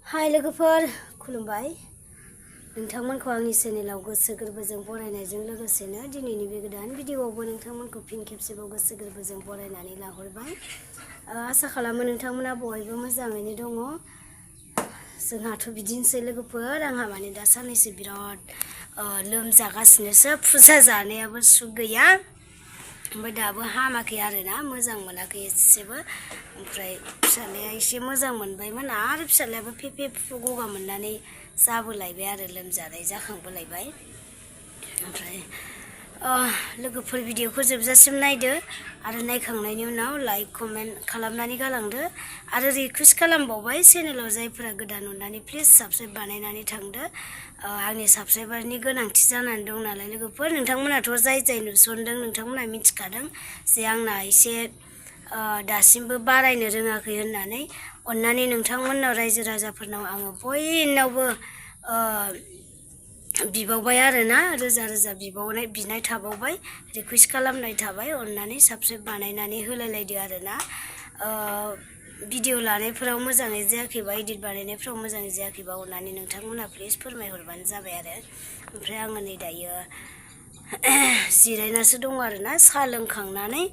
हाय लोगोफोर खुलुमबाय नोंथांमोनखौ आंनि चेनेलाव गोसो गोरबोजों बरायनायजों लोगोसेनो दिनैनि बे गोदान भिडिअआवबो नोंथांमोनखौ फिन खेबसेबाव गोसो गोरबोजों बरायनानै लाहरबाय। आसा खालामो नोंथांमोना बयबो मोजाङैनो दङ। जोंहाथ' बिदिनोसै लोगोफोर, आंहा माने दा साननैसो बिराद लोमजागासिनोसो, फुजा जानायाबो सुग गैया, ओमफ्राय दाबो हामाखै आरोना, मोजां मोनाखै एसेबो। ओमफ्राय फिसालाया एसे मोजां मोनबायमोन आरो फिसालायाबो फेफे गगा मोननानै जाबोलायबाय आरो लोमजानाय जाखांबोलायबाय। ओमफ्राय लोगोफोर भिडिअखौ जोबजासिम नायदो आरो नायखांनायनि उनाव लाइक कमेन्ट खालामनानै गालांदो आरो रिकुवेस्ट खालामबावबाय चेनेलाव जायफोरा गोदान अननानै प्लिज साबस्क्राइब बानायनानै थांदो। आंनि साबस्क्राइबारनि गोनांथि जानानै दं नालाय लोगोफोर, नोंथांमोनाथ' जाय नुसनदों नोंथांमोना मिथिखादों जे आंना एसे दासिमबो बारायनो रोङाखै होननानै। अननानै नोंथांमोननाव रायजो राजाफोरनाव आङो बयनावबो बिबावबाय आरोना, रोजा रोजा बिनाय थाबावबाय, रिकुवेस्ट खालामनाय थाबाय, अननानै साबस्क्राइब बानायनानै होलायलायदो आरोना। भिडिअ लानायफोराव मोजाङै जायाखैबा, एडिट बानायनायफ्राव मोजाङै जायाखैबा अननानै नोंथांमोना प्लिज फोरमायहरबानो जाबाय आरो। ओमफ्राय आङो नै दायो जिरायनासो दङ आरोना, साहा लोंखांनानै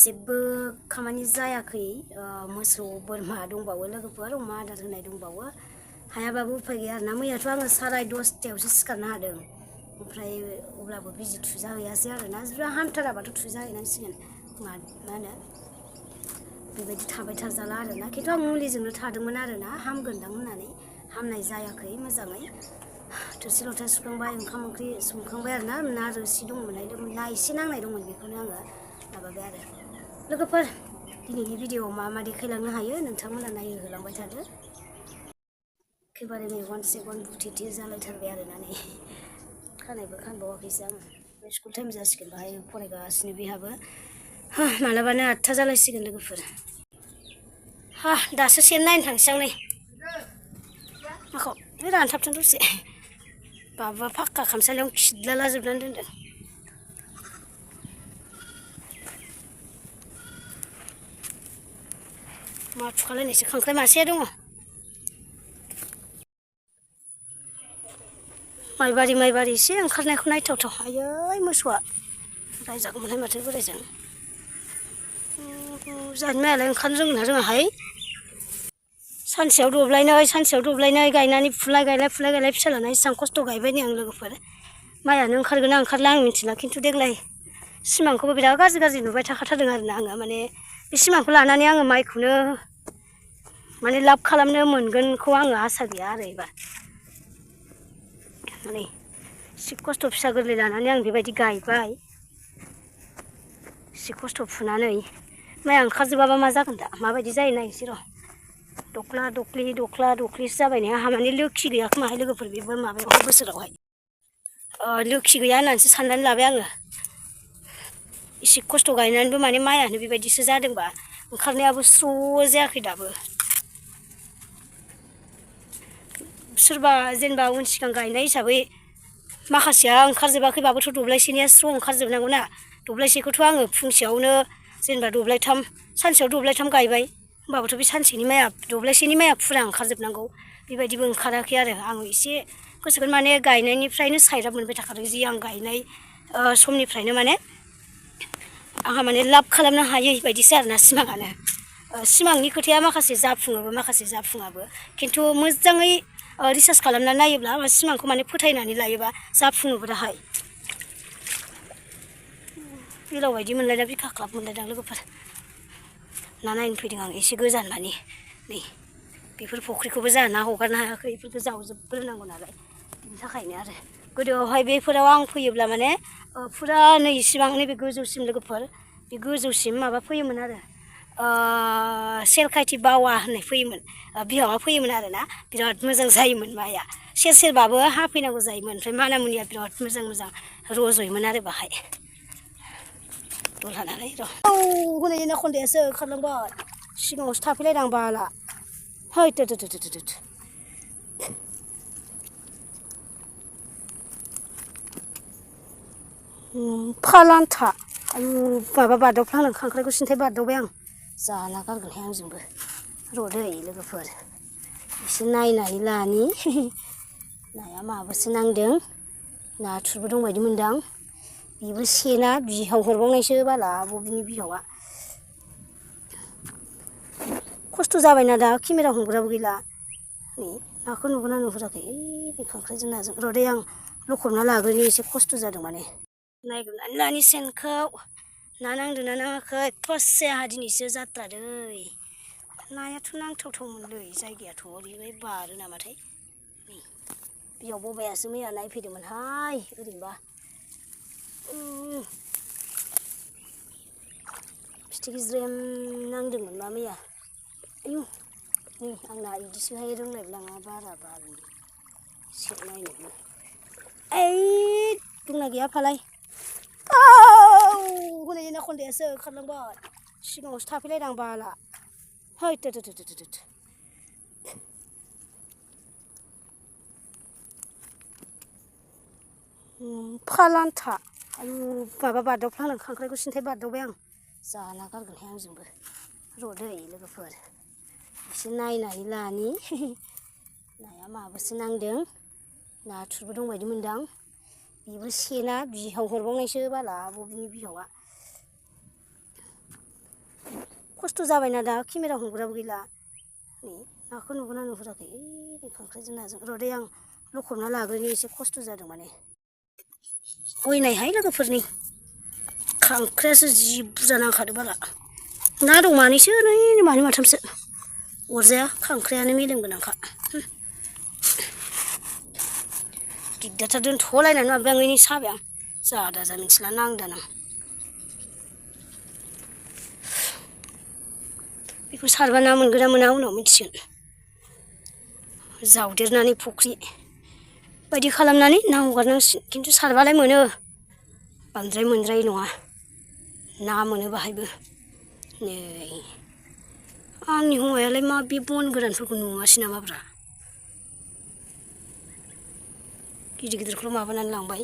जेबो खामानि जायाखै। मोसौ बोरमा दंबावो लोगोफोर, अमा आदार होनाय दंबावो, हायाबाबो उफाय गैया आरोना। मैयाथ' आङो 10:30 सिखारनो हादों, ओमफ्राय अब्लाबो बिजि थुजाहैयासै आरोना। जुदि हामथाराबाथ' थुजाहैनांसिगोन, मा होनो बेबायदि थाबाय थाजाला आरोना। खिन्थु आं मुलिजोंनो थादोंमोन आरोना, हामगोनदां होननानै, हामनाय जायाखै मोजाङै। थोरसि लथा सुखांबाय, ओंखाम ओंख्रि संखांबाय आरोना, ना रोसि दंमोन, ना एसे नांनाय दंमोन, बेखौनो आङो माबाबाय आरो। लोगोफोर दिनैनि भिडिअआव मा देखायलांनो हायो नोंथांमोना नायहोलांबाय थादो। एखेबारे मेगन सेगन बुथेथे जालायथारबाय आरोना, नै खानायबो खानबावाखैसो आङो। स्कुल टाइम जासिगोन, बाहाय फरायगासिनो बेहाबो। मालाबानो 8था जालायसिगोन लोगोफोर। दासो सेन नायनो थांसै आं नै। माखौ रानथाबथों दसे, बाबा फाक्का खामसालियावनो खिदलालाजोबनानै दोनदों। मा थुखालायनायसो, खांख्राइ मासेया दङ। माइबारि एसे ओंखारनायखौ नायथावथाव। आयै मोसौआ रायजागौमोनहाय माथो बोरायजों। जाहानि माइयालाय ओंखारनो रोङोना रोङाहाय। सानसेयाव दब्लायनै गायनानै फुलाय गायलाय फिसा लाना इसेबां खस्थ' गायबाय नै आं लोगोफोर। माइयानो ओंखारगोन ना ओंखारला आं मिथिला, खिन्थु देग्लाय सिमांखौबो बिराद गाज्रि नुबाय थाखाथारदों आरोना आङो। माने बे सिमांखौ लानानै आङो माइखौनो माने लाब खालामनो मोनगोनखौ आङो आसा गैया आरो एबार। माने एसे खस्थ' फिसा गोरलै लानानै आं बेबायदि गायबाय, एसे खस्थ' फुनानै माइया ओंखारजोबाबा मा जागोन दा, माबायदि जायो नायनोसै र'। दख्ला दख्लिसो जाबाय नै। आंहा माने लोखि गैया खोमाहाय लोगोफोर, बेबो माबायावहाय बोसोरावहाय लोखि गैया होननानैसो साननानै लाबाय आङो। एसे खस्थ' गायनानैबो माने माइयानो बेबायदिसो जादोंबा, ओंखारनायाबो स्र' जायाखै दाबो। सोरबा जेनेबा उन सिगां गायनाय हिसाबै माखासेया ओंखारजोबाखैबाबोथ' दब्लायसेनिया स्र' ओंखारजोबनांगौ ना। दब्लायसेखौथ' आङो फुंसेयावनो जेनेबा सानसेयाव दब्लायथाम गायबाय, होमबाबोथ' बे सानसेनि माइया दब्लायसेनि माइया फुरा ओंखारजोबनांगौ। बेबायदिबो ओंखाराखै आरो। आं एसे गोसोखौनो माने गायनायनिफ्रायनो साइडआप मोनबाय थाखादों, जि आं गायनाय समनिफ्रायनो माने आंहा माने लाब खालामनो हायै बायदिसो आरोना सिमाङानो। सिमांनि खोथाया माखासे जाफुङोबो माखासे जाफुङाबो, खिन्थु मोजाङै रिसार्च खालामनानै नायोब्ला सिमांखौ माने फोथायनानै लायोबा जाफुङोबो दाहाय। बेलाव बायदि मोनलायदों, बिखा ख्लाब मोनलायदों लोगोफोर। ना नायनो फैदों आं एसे गोजान मानि। नै बेफोर फुख्रिखौबो जोंहा ना हगारनो हायाखै, बेफोरखौ जावजोबग्रोनांगौ नालाय, बिनि थाखायनो आरो। गोदोआवहाय बेफोराव आं फैयोब्ला माने फुरा नै इसिबां नैबे गोजौसिम लोगोफोर, बे गोजौसिम माबा फैयोमोन आरो, सेरखायथि बावा होननाय फैयोमोन, बिहावा फैयोमोन आरोना। बिराद मोजां जायोमोन माइया, सेरबाबो हाफैनांगौ जायोमोन। ओमफ्राय मानामुनिया बिराद मोजां रज'योमोन आरो बाहाय। दलहा नालाय र'। हनै एनाकन्डायासो ओंखारलांबाय, सिगाङावसो थाफैलायदों आं बाला। है फालांथा। आयु माबा बारदावफ्लांदों, खांख्राइखौ सिन्थाय बारदावबाय आं। जाला गारगोनहाय आंजोंबो। र' दै लोगोफोर, एसे नायनानै लानि नाया माबासो नांदों नाथुरबो दंबायदि मोनदां बेबो सेना बिहाव हरबावनायसो बाला बबिनि बिहावा खस्थ' जाबायना दा केमेरा हमग्राबो गैला नै नाखौ नुगोना नुहुराखै बे खांख्राइजों नाजों रदै आं लखबना लाग्रोनि एसे खस्थ' जादों माने नायग्रोनानै लानि सेनखौ ना नांदोंना नाङाखै थससे आंहा दिनैसो जात्रा दै नायाथ' नांथावथावमोनलै जायगायाथ' ओरैहाय बारो नामाथाय नै बिहाव बबायासो मैया नायफैदोंमोनहाय ओरैनोबा फिथिख्रि ज्रेम नांदोंमोन मा मैया आयु नै आंना इदिसोहाय रोंलायबो लाङा बारा बारनो सेक नायनोबो ओइ दंना गैया फालाय हनै ना खन्दायासो ओंखारलांबाय सिगाङावसो थाफैलायदां बाला है फालान्था आयु माबा बारदावफ्लांदों खांख्राइखौ सिन्थाय बारदावबाय आं जाला गारगोनहाय आंजोंबो र'दै लोगोफोर एसे नायनानै लानि नाया माबासो नांदों नाथुरबो दंबायदि मोनदां बेबो सेना बिहाव हरबावनायसो बाला बबिनि बिहावा खस्थ' जाबायना दा केमेरा हमग्राबो गैला नै नाखौ नुगोना नुहुराखै बे खांख्राइजों नाजों र'दै आं लखबना लाग्रोनि एसे खस्थ' जादों माने अयनायहाय लोगोफोरनि खांख्रायासो जि बुरजा नांखादो बाला ना दं मानैसो नै मानै माथामसो अरजाया खांख्रायानो मेलेम गोनांखा दिगदारथार दोनथ'लायनानै माबाय आं ओइनै साबाय आं जादा जा मिथिला नांदानां बेखौ सारबा ना मोनगोन ना मोना उनाव मिथिगोन जावदेरनानै फुख्रि बायदि खालामनानै ना हगारनांसिगोन खिन्थु सारबालाय मोनो बांद्राय मोनद्राय नङा ना मोनो बाहायबो नै आंनि हौवायालाय मा बे बन गोरानफोरखौ नुवासै नामाब्रा गिदिर गिदिरखौल' माबानानै लांबाय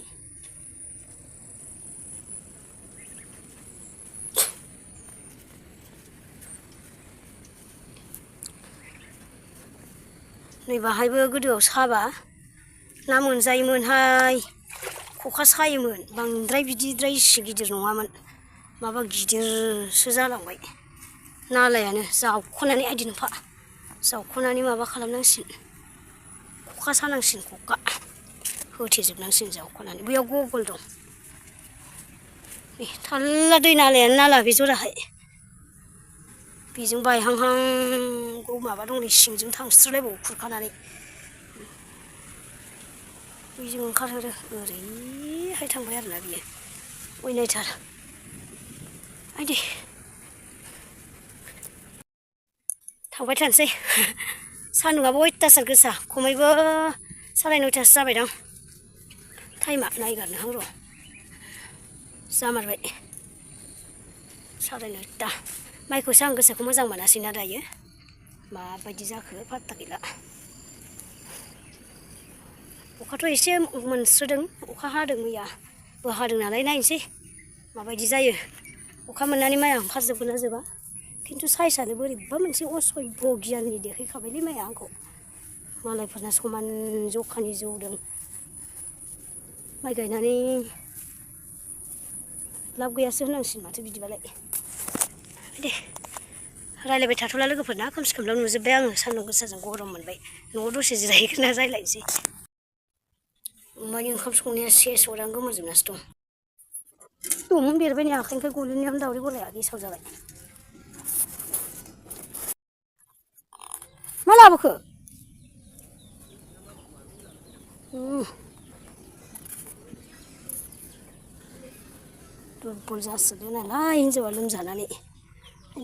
नै बाहायबो गोदोआव साबा ना मोनजायोमोनहाय खखा सायोमोन बांद्राय बिदिद्राय इसे गिदिर नङामोन माबा गिदिरसो जालांबाय नालायानो जावख'नानै आइदि नुफा जावख'नानै माबा खालामनांसिगोन खखा सानांसिगोन खखा होथेजोबनांसिगोन जावख'नानै बैयाव गगल दं नै थाल्ला दै नालायानो नाला बे जराहाय बेजों बायहांहां माबा दं नै सिंजों थांस्रोलायबावो खुरखानानै बैजों ओंखारहरो ओरैहाय थांबाय आरोना बियो अयनायथार आइदि थांबाय थानोसै सान्दुंआबो अयथासार गोसा खमैबो 9:30 जाबायदां टाइमा नायगारनोहां र' जामारबाय 9:30 माइखौसो आं गोसोखौ मोजां मोनासैना दायो माबायदि जाखो फात्ता गैला अखाथ' एसे मोनस्रोदों अखा हादों मैयाबो हादों नालाय नायनोसै माबायदि जायो अखा मोननानै माइआ ओंखारजोबगोन ना जोबा खिन्थु साइसआनो बोरैबा मोनसे असभ्य गियाननि देखायखाबायलै माइआ आंखौ मालायफोरना समान जखानि जौदों माइ गायनानै लाब गैयासो होनांसिगोन माथो बिदिबालाय दे रायलायबाय थाथ'ला लोगोफोरना खोमसि खोमलाव नुजोब्बाय आङो सान्दुं गोसाजों गरम मोनबाय न'आव दसे जिरायहैग्रोना रायलायनोसै अमानि ओंखाम संनाया सेस अरानो गोमोरजोबनासो दं दंमोन बेरबाय नै आखाइनिफ्राय गलिनायावनो दावदै गलाया गेसाव जाबाय मा लाबोखो दुरबल जासोदो नालाय हिनजावा लोमजानानै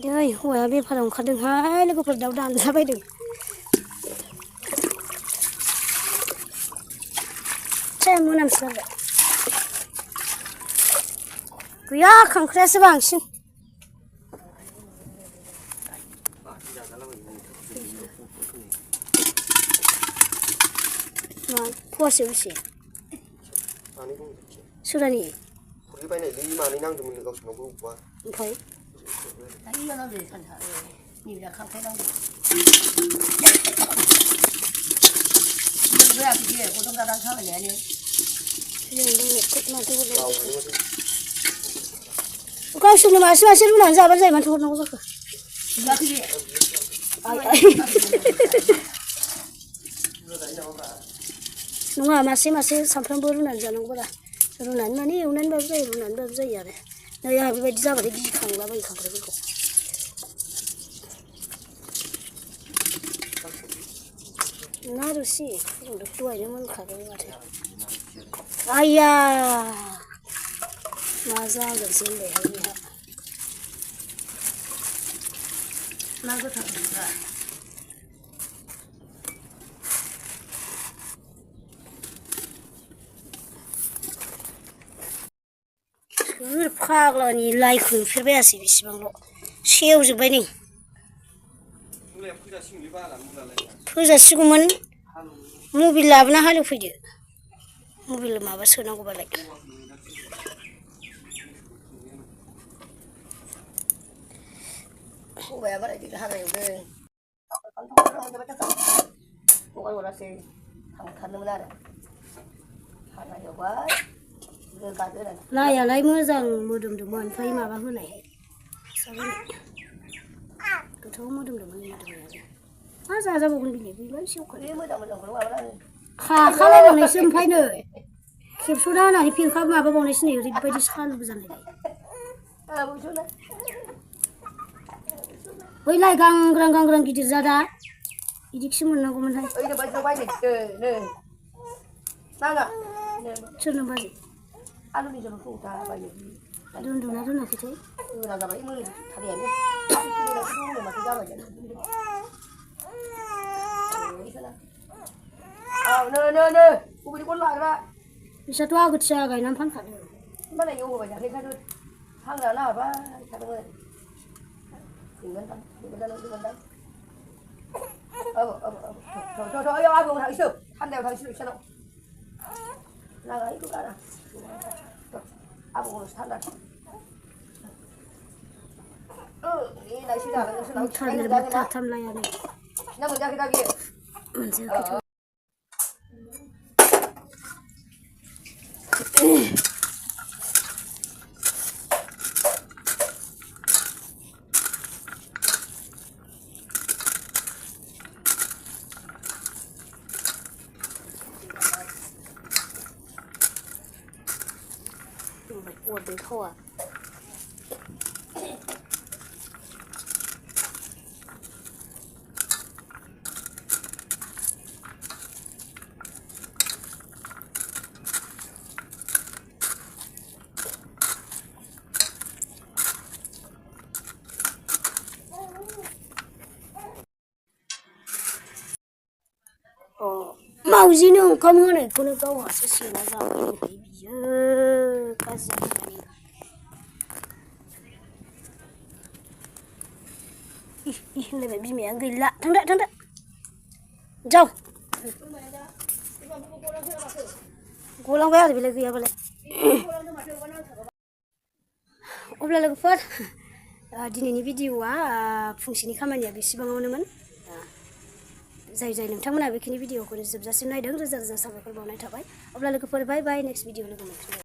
दै हौवाया बेफाराव ओंखारदोंहाय लोगोफोर दाउ दानलाबायदों मोनामसोगारबाय गैया खांख्रायासो बांसिन मा फवासे बेसे सोरानि ओमफ्राय nibra kangkai nang gue aku dia potong kadang sama ya ni kau suruh masih lu nanti apa saya mantu nang sok lagi dia nunggu masih sampai baru nanti jangan gua runan mana runan baru saya ya deh nah ya habis itu apa lagi kang lah bagi kang berikut naruh sih udah tua ini mana kagak ada ayah masa gak sih deh hari ini naga tak bisa फाग्ला नि लाइखौ नुफेरबायासै बेसेबांल' सेवजोब्बाय नै फोजासिगौमोन Mobil लाबोना हालेवफैदो Mobil माबा सोनांगौबालाय सबाया बाराय दिग्रा हाग्रा एवदों लगाय हरासै थांथारनोमोन आरो हाग्रा एवबाय लाइआलाय मोजां मोदोमदोंमोन ओमफ्राय माबा होनाय गोथाव मोदोमदोंमोन मोदोमनायालाय मा जाजाबावगोन बिलाय बैलाय सेवखानाय खाखालायबावनायसो ओमफ्राय नै खेबस'ना होनानै फेंखा माबाबावनायसो नै ओरैबायदि सालुबो जानायलाय बै लाइ गांग्रां गिदिर जादा बिदिखौसो मोननांगौमोनहाय सोरनो बाजै आलुनि जलखौ दा बायो दोनदोंना दोनाखैथाय दोना जाबाय मोनो थारियानो माथो जाबाय औ नो बबेनिखौ लाग्रा बिसोरथ' आगोथिया गायनानै फानखादों होमबालाय एवहोबाय दाख्लैखायनो हाग्रा लाबाय थादोंमोन फैगोनदां औ आबौ थांसै थान्दायाव थांसै बिसोरनाव नागायखौ गारा आबौनोसो थान्दा नायसै जागोन नोंसोरनाव थाथाम लायानो ना मोनजाखै दा बियो मोनजायाखैथ' 어디 더워? 마우지는 오감하네. 그러니까 와서 신나서 비비요. 가서 này bị mẹ ghi lạ thằng đấy đâu cô long bé thì bị lấy ghi vào lại ôm lại cái phốt दिनैनि भिडिअआ फुंसेनि खामानिया बेसेबाङावनोमोन जाय नोंथांमोना बेखिनि भिडिअखौ जोबजासिम नायदों रोजा रोजा साबायखर बावनाय थाबाय अब्ला लोगोफोर बाय बाय नेक्स्ट भिडिअ लोगो मोनफिनगोन